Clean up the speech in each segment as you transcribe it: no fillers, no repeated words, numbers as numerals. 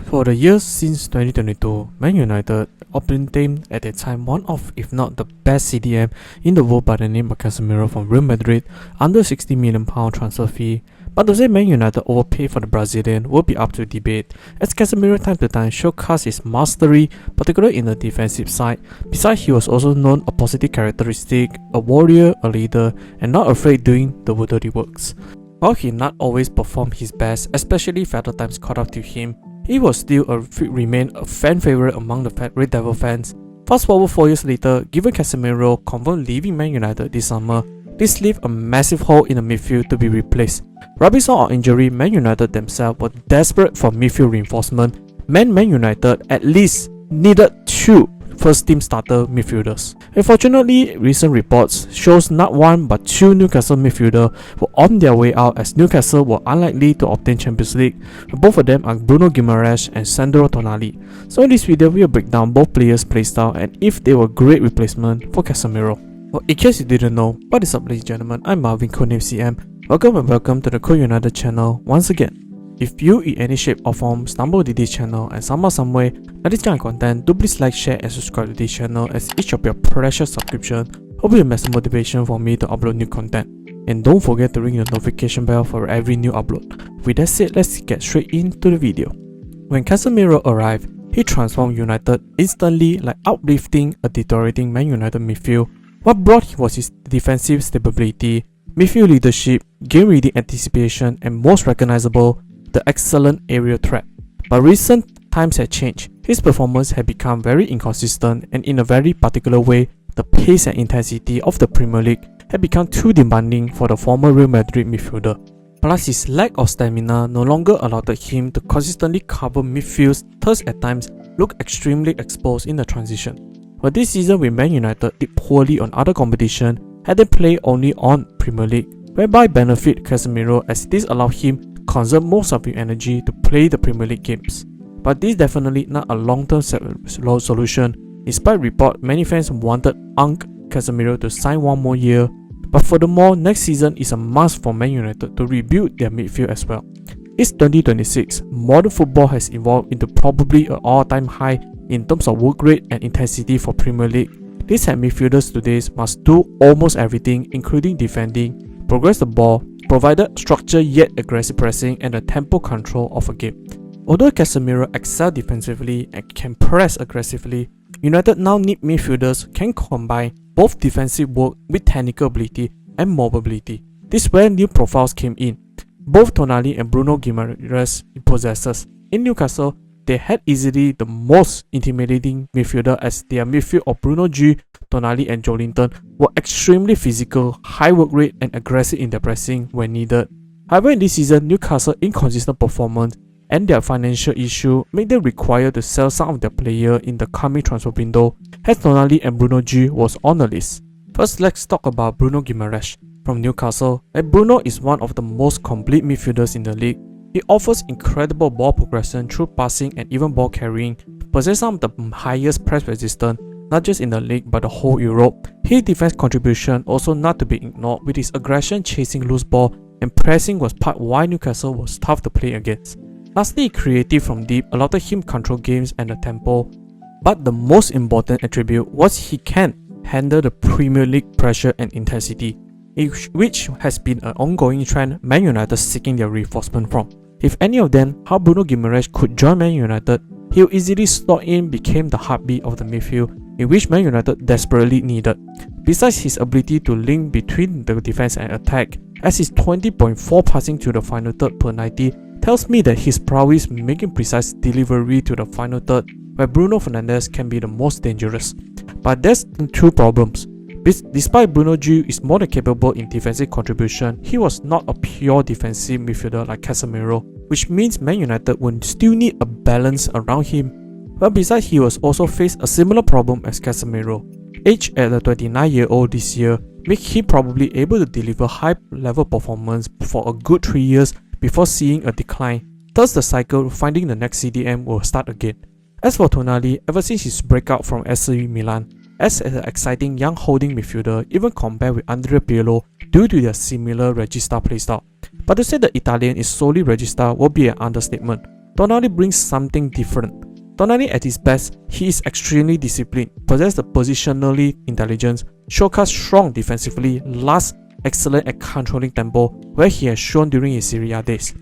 For the years since 2022, Man United obtained at the time one of, if not the best CDM in the world by the name of Casemiro from Real Madrid under £60 million transfer fee. But to say Man United overpaid for the Brazilian will be up to debate, as Casemiro time to time showcased his mastery, particularly in the defensive side. Besides, he was also known a positive characteristic, a warrior, a leader, and not afraid doing the dirty works. While he not always performed his best, especially if other times caught up to him, he was still remain a fan favorite among the Red Devil fans. Fast forward 4 years later, given Casemiro confirmed leaving Man United this summer, this left a massive hole in the midfield to be replaced. Rubbing on injury, Man United themselves were desperate for midfield reinforcement. Man United at least needed 2 first-team starter midfielders. Unfortunately, recent reports shows not 1 but 2 Newcastle midfielders were on their way out, as Newcastle were unlikely to obtain Champions League. Both of them are Bruno Guimaraes and Sandro Tonali. So in this video, we will break down both players' playstyle and if they were great replacement for Casemiro. Well, in case you didn't know, what is up ladies and gentlemen, I'm Marvin, codename CM. Welcome to the Co United channel once again. If you in any shape or form stumbled to this channel and somehow some way like this kind of content, do please like, share and subscribe to this channel, as each of your precious subscription will be a massive motivation for me to upload new content. And don't forget to ring the notification bell for every new upload. With that said, let's get straight into the video. When Casemiro arrived, he transformed United instantly, like uplifting a deteriorating Man United midfield. What brought him was his defensive stability, midfield leadership, game reading anticipation, and most recognizable, the excellent aerial threat. But recent times had changed. His performance had become very inconsistent, and in a very particular way, the pace and intensity of the Premier League had become too demanding for the former Real Madrid midfielder. Plus, his lack of stamina no longer allowed him to consistently cover midfields, thus at times looked extremely exposed in the transition. But this season, with Man United did poorly on other competition, had they played only on Premier League, whereby benefit Casemiro, as this allowed him conserve most of your energy to play the Premier League games. But this is definitely not a long-term solution. Despite report, many fans wanted Casemiro to sign 1 more year, but furthermore, next season is a must for Man United to rebuild their midfield as well. It's 2026, modern football has evolved into probably an all-time high in terms of work rate and intensity for Premier League. These midfielders today must do almost everything, including defending, progress the ball, provided structure yet aggressive pressing and the tempo control of a game. Although Casemiro excels defensively and can press aggressively, United now need midfielders who can combine both defensive work with technical ability and mobility. This is where new profiles came in. Both Tonali and Bruno Guimaraes possessors. In Newcastle, they had easily the most intimidating midfielder, as their midfield of Bruno G, Tonali and Joelinton were extremely physical, high work rate and aggressive in their pressing when needed. However, in this season, Newcastle's inconsistent performance and their financial issue made them require to sell some of their players in the coming transfer window, as Tonali and Bruno G was on the list. First, let's talk about Bruno Guimaraes from Newcastle. Bruno is one of the most complete midfielders in the league. He offers incredible ball progression through passing and even ball carrying, possesses some of the highest press resistance, not just in the league but the whole Europe. His defense contribution also not to be ignored, with his aggression chasing loose ball and pressing was part why Newcastle was tough to play against. Lastly, creative from deep allowed him control games and the tempo, but the most important attribute was he can handle the Premier League pressure and intensity, which has been an ongoing trend Man United seeking their reinforcement from. If any of them, how Bruno Guimaraes could join Man United, he will easily slot in, became the heartbeat of the midfield, in which Man United desperately needed. Besides his ability to link between the defense and attack, as his 20.4 passing to the final third per 90 tells me that his prowess making precise delivery to the final third, where Bruno Fernandes can be the most dangerous. But there's 2 problems. Despite Bruno G is more than capable in defensive contribution, he was not a pure defensive midfielder like Casemiro, which means Man United would still need a balance around him. But besides, he was also faced a similar problem as Casemiro. Age at the 29-year-old this year make him probably able to deliver high level performance for a good 3 years before seeing a decline. Thus the cycle of finding the next CDM will start again. As for Tonali, ever since his breakout from AC Milan, as an exciting young holding midfielder, even compared with Andrea Pirlo due to their similar Regista playstyle. But to say the Italian is solely Regista would be an understatement. Tonali brings something different. Tonali at his best, he is extremely disciplined, possesses the positionally intelligence, showcase strong defensively, last excellent at controlling tempo, where he has shown during his Serie A days.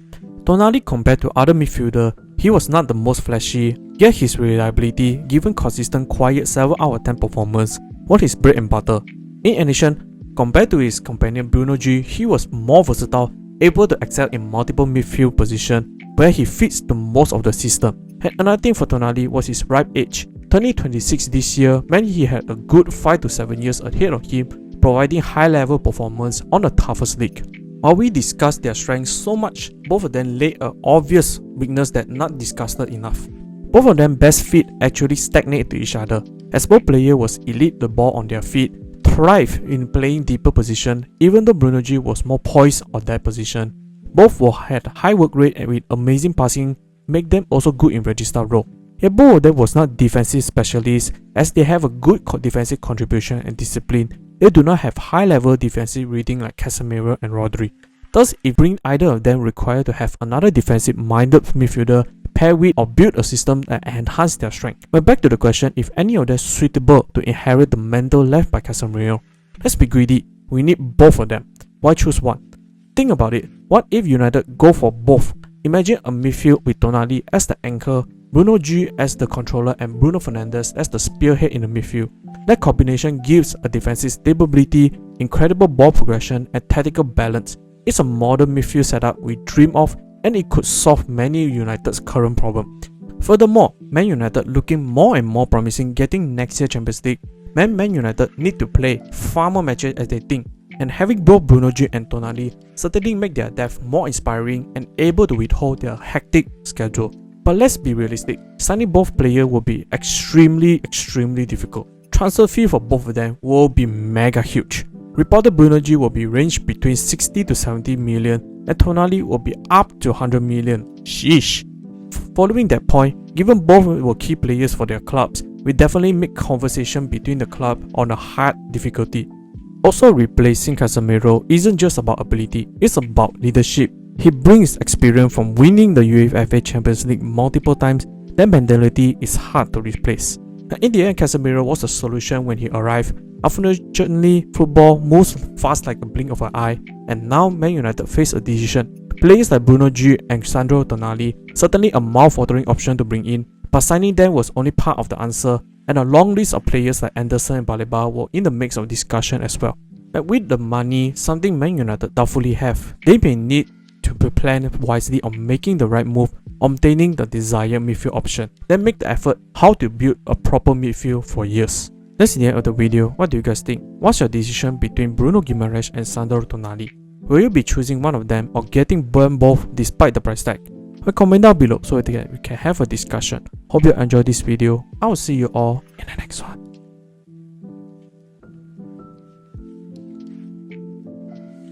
Tonali compared to other midfielders, he was not the most flashy, yet his reliability, given consistent quiet 7 out of 10 performance, was his bread and butter. In addition, compared to his companion Bruno G, he was more versatile, able to excel in multiple midfield positions, where he fits the most of the system. And another thing for Tonali was his ripe age. Turning 26 this year meant he had a good 5 to 7 years ahead of him, providing high-level performance on the toughest league. While we discussed their strengths so much, both of them laid an obvious weakness that not discussed enough. Both of them best fit actually stagnate to each other, as both players was elite the ball on their feet, thrive in playing deeper position, even though Bruno G was more poised on that position. Both had high work rate and with amazing passing, make them also good in register role. Yet both of them was not defensive specialists, as they have a good defensive contribution and discipline. They do not have high-level defensive reading like Casemiro and Rodri. Thus, it brings either of them required to have another defensive-minded midfielder pair with or build a system that enhance their strength. But back to the question if any of them suitable to inherit the mantle left by Casemiro. Let's be greedy. We need both of them. Why choose one? Think about it. What if United go for both? Imagine a midfield with Tonali as the anchor, Bruno G as the controller and Bruno Fernandes as the spearhead in the midfield. That combination gives a defensive stability, incredible ball progression and tactical balance. It's a modern midfield setup we dream of, and it could solve many United's current problem. Furthermore, Man United looking more and more promising getting next year Champions League. Man United need to play far more matches as they think, and having both Bruno G and Tonali certainly make their depth more inspiring and able to withhold their hectic schedule. But let's be realistic, signing both players will be extremely difficult. Transfer fee for both of them will be mega huge. Reported Bruno G will be ranged between 60 to 70 million and Tonali will be up to 100 million. Sheesh. Following that point, given both were key players for their clubs, we definitely make conversation between the club on a hard difficulty. Also, replacing Casemiro isn't just about ability, it's about leadership. He brings experience from winning the UEFA Champions League multiple times. That mentality is hard to replace. In the end, Casemiro was the solution when he arrived. Unfortunately, football moves fast like a blink of an eye, and now Man United face a decision. Players like Bruno G and Sandro Tonali certainly a mouth-watering option to bring in, but signing them was only part of the answer, and a long list of players like Anderson and Baleba were in the mix of discussion as well. But with the money, something Man United doubtfully have, they may need to plan wisely on making the right move, obtaining the desired midfield option, then make the effort how to build a proper midfield for years. That's the end of the video. What do you guys think? What's your decision between Bruno Guimaraes and Sandro Tonali? Will you be choosing one of them or getting burned both despite the price tag? Comment down below so that we can have a discussion. Hope you enjoyed this video. I will see you all in the next one.